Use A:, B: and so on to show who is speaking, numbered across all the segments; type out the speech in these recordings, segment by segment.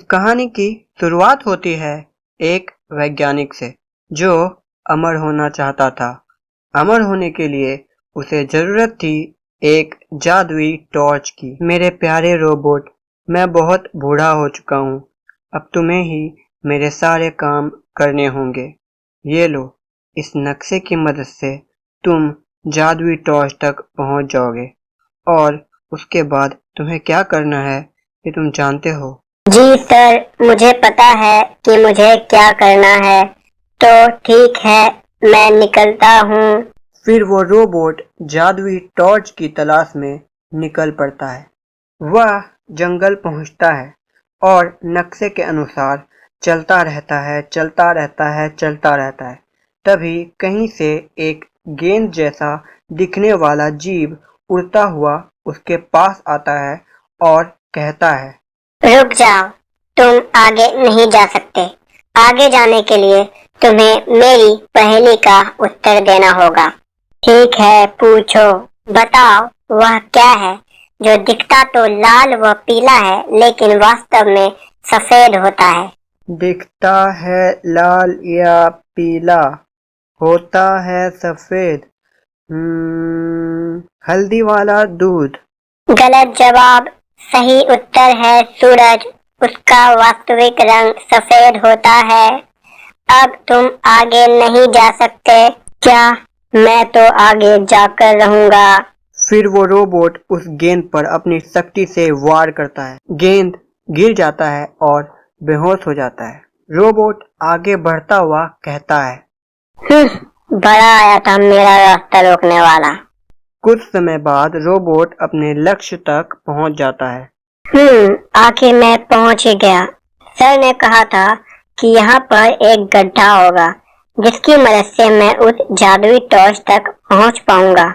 A: कहानी की शुरुआत होती है एक वैज्ञानिक से जो अमर होना चाहता था। अमर होने के लिए उसे जरूरत थी एक जादुई टॉर्च की। मेरे प्यारे रोबोट, मैं बहुत बूढ़ा हो चुका हूँ, अब तुम्हें ही मेरे सारे काम करने होंगे। ये लो, इस नक्शे की मदद से तुम जादुई टॉर्च तक पहुँच जाओगे और उसके बाद तुम्हें क्या करना है ये तुम जानते हो।
B: जी सर, मुझे पता है कि मुझे क्या करना है। तो ठीक है, मैं निकलता हूँ।
A: फिर वो रोबोट जादुई टॉर्च की तलाश में निकल पड़ता है। वह जंगल पहुंचता है और नक्शे के अनुसार चलता रहता है। तभी कहीं से एक गेंद जैसा दिखने वाला जीव उड़ता हुआ उसके पास आता है और कहता है,
B: रुक जाओ, तुम आगे नहीं जा सकते। आगे जाने के लिए तुम्हें मेरी पहेली का उत्तर देना होगा। ठीक है, पूछो। बताओ, वह क्या है जो दिखता तो लाल व पीला है लेकिन वास्तव में सफेद होता है।
A: दिखता है लाल या पीला, होता है सफेद। हल्दी वाला दूध।
B: गलत जवाब। सही उत्तर है सूरज। उसका वास्तविक रंग सफेद होता है। अब तुम आगे नहीं जा सकते। क्या? मैं तो आगे जाकर रहूंगा।
A: फिर वो रोबोट उस गेंद पर अपनी शक्ति से वार करता है। गेंद गिर जाता है और बेहोश हो जाता है। रोबोट आगे बढ़ता हुआ कहता है,
B: बड़ा आया था मेरा रास्ता रोकने वाला।
A: कुछ समय बाद रोबोट अपने लक्ष्य तक पहुंच जाता है।
B: आखिर मैं पहुंच ही गया। सर ने कहा था कि यहाँ पर एक गड्ढा होगा जिसकी मदद से मैं उस जादुई टॉर्च तक पहुंच पाऊंगा।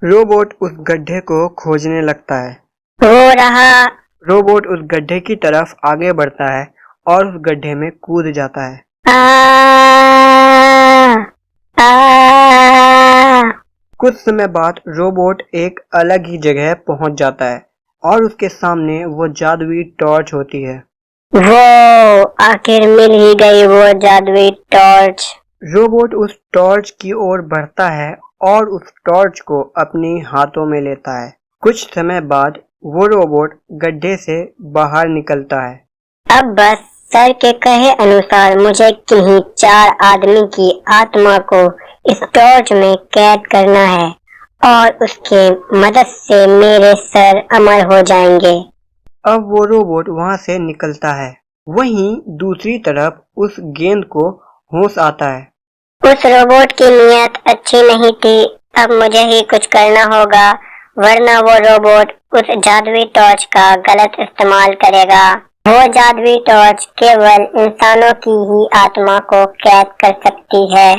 A: रोबोट उस गड्ढे को खोजने लगता है।
B: हो रहा।
A: रोबोट उस गड्ढे की तरफ आगे बढ़ता है और उस गड्ढे में कूद जाता है। कुछ समय बाद रोबोट एक अलग ही जगह पहुंच जाता है और उसके सामने वो जादुई टॉर्च होती है।
B: वो आखिर मिल ही गई वो जादुई टॉर्च।
A: रोबोट उस टॉर्च की ओर बढ़ता है और उस टॉर्च को अपने हाथों में लेता है। कुछ समय बाद वो रोबोट गड्ढे से बाहर निकलता है।
B: अब बस सर के कहे अनुसार मुझे किन्हीं 4 आदमी की आत्मा को इस टॉर्च में कैद करना है और उसके मदद से मेरे सर अमर हो जाएंगे।
A: अब वो रोबोट वहां से निकलता है। वहीं दूसरी तरफ उस गेंद को होश आता है।
B: उस रोबोट की नीयत अच्छी नहीं थी। अब मुझे ही कुछ करना होगा, वरना वो रोबोट उस जादुई टॉर्च का गलत इस्तेमाल करेगा। वो जादुई टॉर्च केवल इंसानों की ही आत्मा को कैद कर सकती है।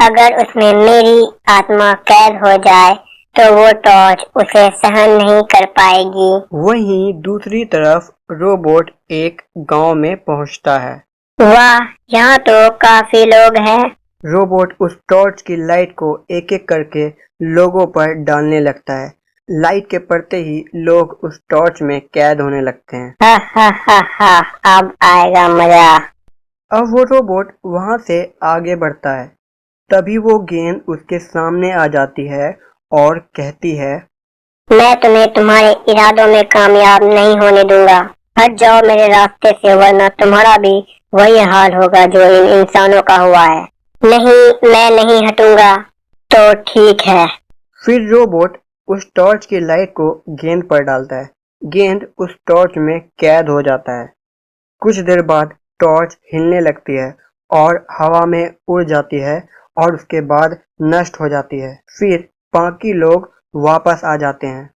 B: अगर उसमें मेरी आत्मा कैद हो जाए तो वो टॉर्च उसे सहन नहीं कर पाएगी।
A: वहीं दूसरी तरफ रोबोट एक गांव में पहुंचता है।
B: वाह, यहाँ तो काफी लोग हैं।
A: रोबोट उस टॉर्च की लाइट को एक एक करके लोगों पर डालने लगता है। लाइट के पड़ते ही लोग उस टॉर्च में कैद होने लगते हैं।
B: हा हा हा हा, अब आएगा मजा।
A: अब वो रोबोट वहां से आगे बढ़ता है। तभी वो गेंद उसके सामने आ जाती है और कहती है,
B: मैं तुम्हें तुम्हारे इरादों में कामयाब नहीं होने दूंगा। हट जाओ मेरे रास्ते से, वरना तुम्हारा भी वही हाल होगा जो इन इंसानों का हुआ है। नहीं, मैं नहीं हटूंगा। तो ठीक है।
A: फिर रोबोट उस टॉर्च की लाइट को गेंद पर डालता है। गेंद उस टॉर्च में कैद हो जाता है। कुछ देर बाद टॉर्च हिलने लगती है और हवा में उड़ जाती है और उसके बाद नष्ट हो जाती है। फिर बाकी लोग वापस आ जाते हैं।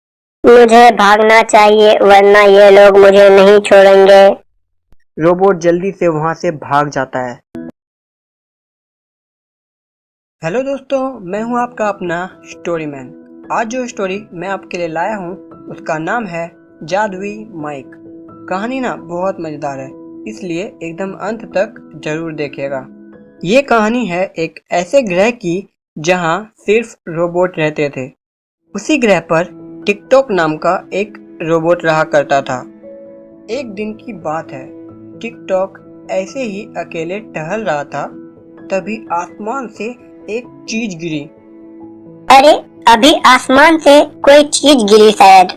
B: मुझे भागना चाहिए, वरना ये लोग मुझे नहीं छोड़ेंगे।
A: रोबोट जल्दी से वहां से भाग जाता है। हेलो दोस्तों, मैं हूं आपका अपना स्टोरी मैन। आज जो स्टोरी मैं आपके लिए लाया हूं उसका नाम है जादुई माइक। कहानी ना बहुत मजेदार है, इसलिए एकदम अंत तक जरूर देखिएगा। ये कहानी है एक ऐसे ग्रह की जहां सिर्फ रोबोट रहते थे। उसी ग्रह पर टिकटॉक नाम का एक रोबोट रहा करता था। एक दिन की बात है, टिकटॉक ऐसे ही अकेले टहल रहा था, तभी आसमान से एक चीज गिरी।
B: अरे अभी आसमान से कोई चीज गिरी शायद।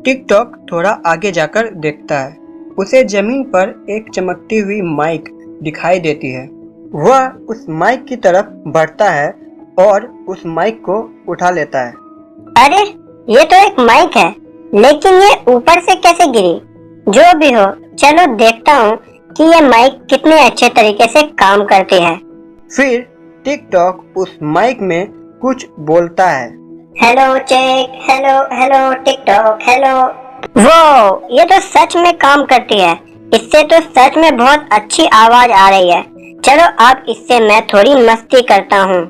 A: टिकटॉक थोड़ा आगे जाकर देखता है। उसे जमीन पर एक चमकती हुई माइक दिखाई देती है। वह उस माइक की तरफ बढ़ता है और उस माइक को उठा लेता है।
B: अरे ये तो एक माइक है, लेकिन ये ऊपर से कैसे गिरी? जो भी हो, चलो देखता हूँ कि ये माइक कितने अच्छे तरीके से काम करती है।
A: फिर टिकटॉक उस माइक में कुछ बोलता है।
B: Hello check, hello hello TikTok, hello. वो ये तो सच में काम करती है। इससे तो सच में बहुत अच्छी आवाज आ रही है। चलो अब इससे मैं थोड़ी मस्ती करता हूँ।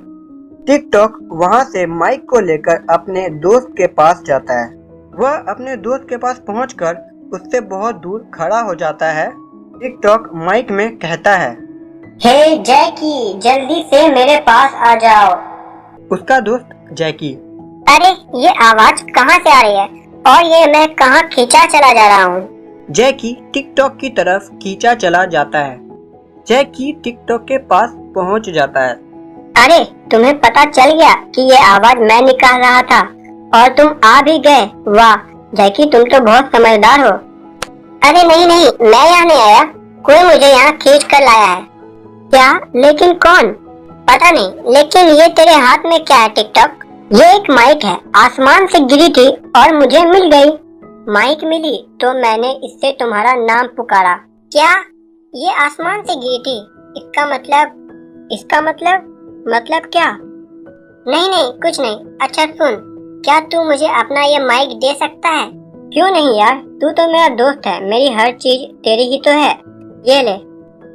A: टिकटॉक वहाँ से माइक को लेकर अपने दोस्त के पास जाता है। वह अपने दोस्त के पास पहुंचकर उससे बहुत दूर खड़ा हो जाता है। टिकटॉक माइक में कहता है,
B: हे जैकी, जल्दी से मेरे पास आ जाओ।
A: उसका दोस्त जैकी,
B: अरे ये आवाज कहाँ से आ रही है और ये मैं कहाँ खींचा चला जा रहा हूँ?
A: जैकी टिकटॉक की तरफ खींचा चला जाता है। जैकी टिकटॉक के पास पहुंच जाता है।
B: अरे तुम्हें पता चल गया कि ये आवाज मैं निकाल रहा था और तुम आ भी गए। वाह जैकी, तुम तो बहुत समझदार हो। अरे नहीं नहीं, मैं यहाँ नहीं आया, कोई मुझे यहाँ खींच कर लाया है। क्या? लेकिन कौन? पता नहीं, लेकिन ये तेरे हाथ में क्या है टिकटॉक? ये एक माइक है, आसमान से गिरी थी और मुझे मिल गई। माइक मिली तो मैंने इससे तुम्हारा नाम पुकारा। क्या? ये आसमान से गिरी थी? इसका मतलब क्या? नहीं नहीं, कुछ नहीं। अच्छा सुन, क्या तू मुझे अपना ये माइक दे सकता है? क्यों नहीं यार, तू तो मेरा दोस्त है, मेरी हर चीज तेरी ही तो है। ये ले।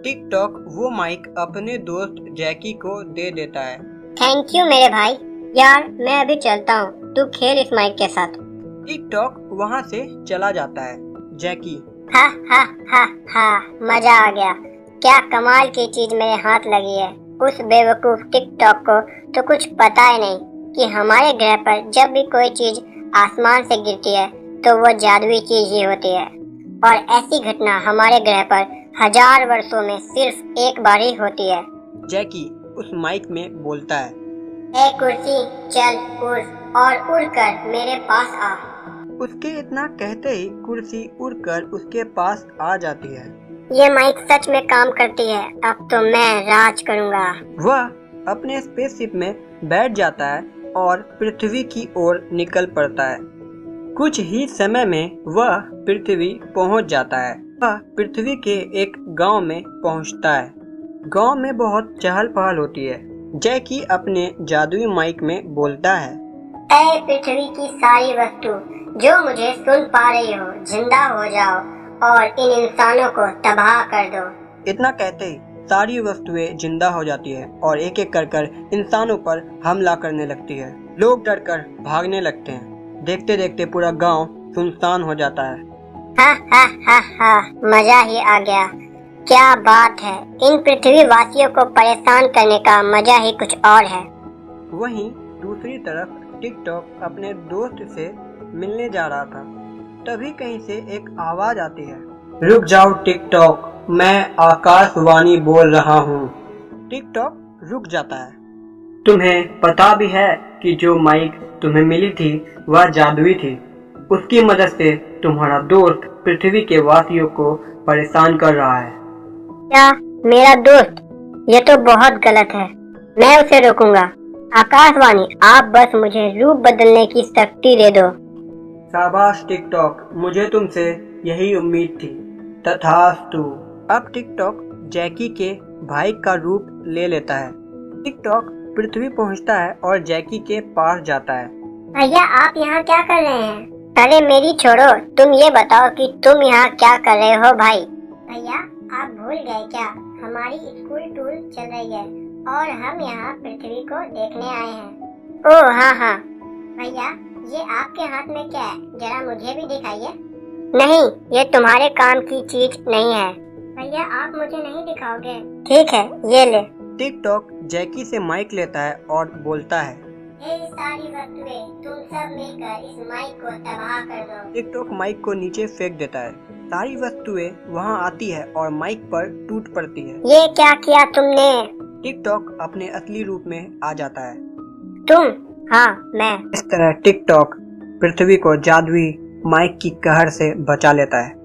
A: टिकटॉक वो माइक अपने दोस्त जैकी को दे देता है।
B: थैंक यू मेरे भाई। यार मैं अभी चलता हूँ, तू खेल इस माइक के साथ।
A: टिकटॉक वहाँ से चला जाता है। जैकी,
B: हा हा हा हा, मजा आ गया। क्या कमाल की चीज मेरे हाथ लगी है। उस बेवकूफ टिकटॉक को तो कुछ पता ही नहीं कि हमारे ग्रह पर जब भी कोई चीज आसमान से गिरती है तो वो जादुई चीज ही होती है, और ऐसी घटना हमारे ग्रह पर 1000 वर्षों में सिर्फ एक बार ही होती है।
A: जैकी उस माइक में बोलता है,
B: ए कुर्सी, चल उड़ और उड़कर मेरे पास आ।
A: उसके इतना कहते ही कुर्सी उड़कर उसके पास आ जाती है।
B: ये माइक सच में काम करती है, अब तो मैं राज करूँगा।
A: वह अपने स्पेसशिप में बैठ जाता है और पृथ्वी की ओर निकल पड़ता है। कुछ ही समय में वह पृथ्वी पहुंच जाता है। वह पृथ्वी के एक गांव में पहुंचता है। गांव में बहुत चहल पहल होती है। जैकी अपने जादुई माइक में बोलता है,
B: ऐ पृथ्वी की सारी वस्तु जो मुझे सुन पा रही हो, जिंदा हो जाओ और इन इंसानों को तबाह कर दो।
A: इतना कहते ही सारी वस्तुएं जिंदा हो जाती है और एक एक कर इंसानों पर हमला करने लगती है। लोग डरकर भागने लगते हैं। देखते देखते पूरा गांव सुनसान हो जाता है।
B: हा हा हा हा, मजा ही आ गया। क्या बात है, इन पृथ्वी वासियों को परेशान करने का मजा ही कुछ और है।
A: वहीं दूसरी तरफ टिकटॉक अपने दोस्त से मिलने जा रहा था। तभी कहीं से एक आवाज आती है, रुक जाओ टिकटॉक, मैं आकाशवाणी बोल रहा हूँ। टिकटॉक रुक जाता है। तुम्हें पता भी है कि जो माइक तुम्हें मिली थी वह जादुई थी। उसकी मदद से तुम्हारा दोस्त पृथ्वी के वासियों को परेशान कर रहा है।
B: क्या? मेरा दोस्त? ये तो बहुत गलत है, मैं उसे रोकूंगा। आकाशवाणी, आप बस मुझे रूप बदलने की शक्ति दे दो।
A: शाबाश टिकटॉक, मुझे तुमसे यही उम्मीद थी। तथास्तु। अब टिकटॉक जैकी के भाई का रूप ले लेता है। टिकटॉक पृथ्वी पहुंचता है और जैकी के पास जाता है।
B: भैया आप यहाँ क्या कर रहे हैं? अरे मेरी छोड़ो, तुम ये बताओ कि तुम यहाँ क्या कर रहे हो भाई? भैया आप भूल गए क्या, हमारी स्कूल टूर चल रही है और हम यहाँ पृथ्वी को देखने आए हैं। ओह हाँ हाँ। भैया ये आपके हाथ में क्या है, जरा मुझे भी दिखाइए। नहीं, ये तुम्हारे काम की चीज नहीं है। भैया आप मुझे नहीं दिखाओगे? ठीक है, ये ले।
A: टिकटॉक जैकी से माइक लेता है और बोलता है,
B: हे सारी वस्तुएं, तुम सब मिलकर इस माइक को तबाह कर दो।
A: टिकटॉक माइक को नीचे फेंक देता है। सारी वस्तुएं वहां आती है और माइक पर टूट पड़ती है।
B: ये क्या किया तुमने?
A: टिकटॉक अपने असली रूप में आ जाता है।
B: तुम? हाँ, मैं।
A: इस तरह टिकटॉक पृथ्वी को जादुई माइक की कहर से बचा लेता है।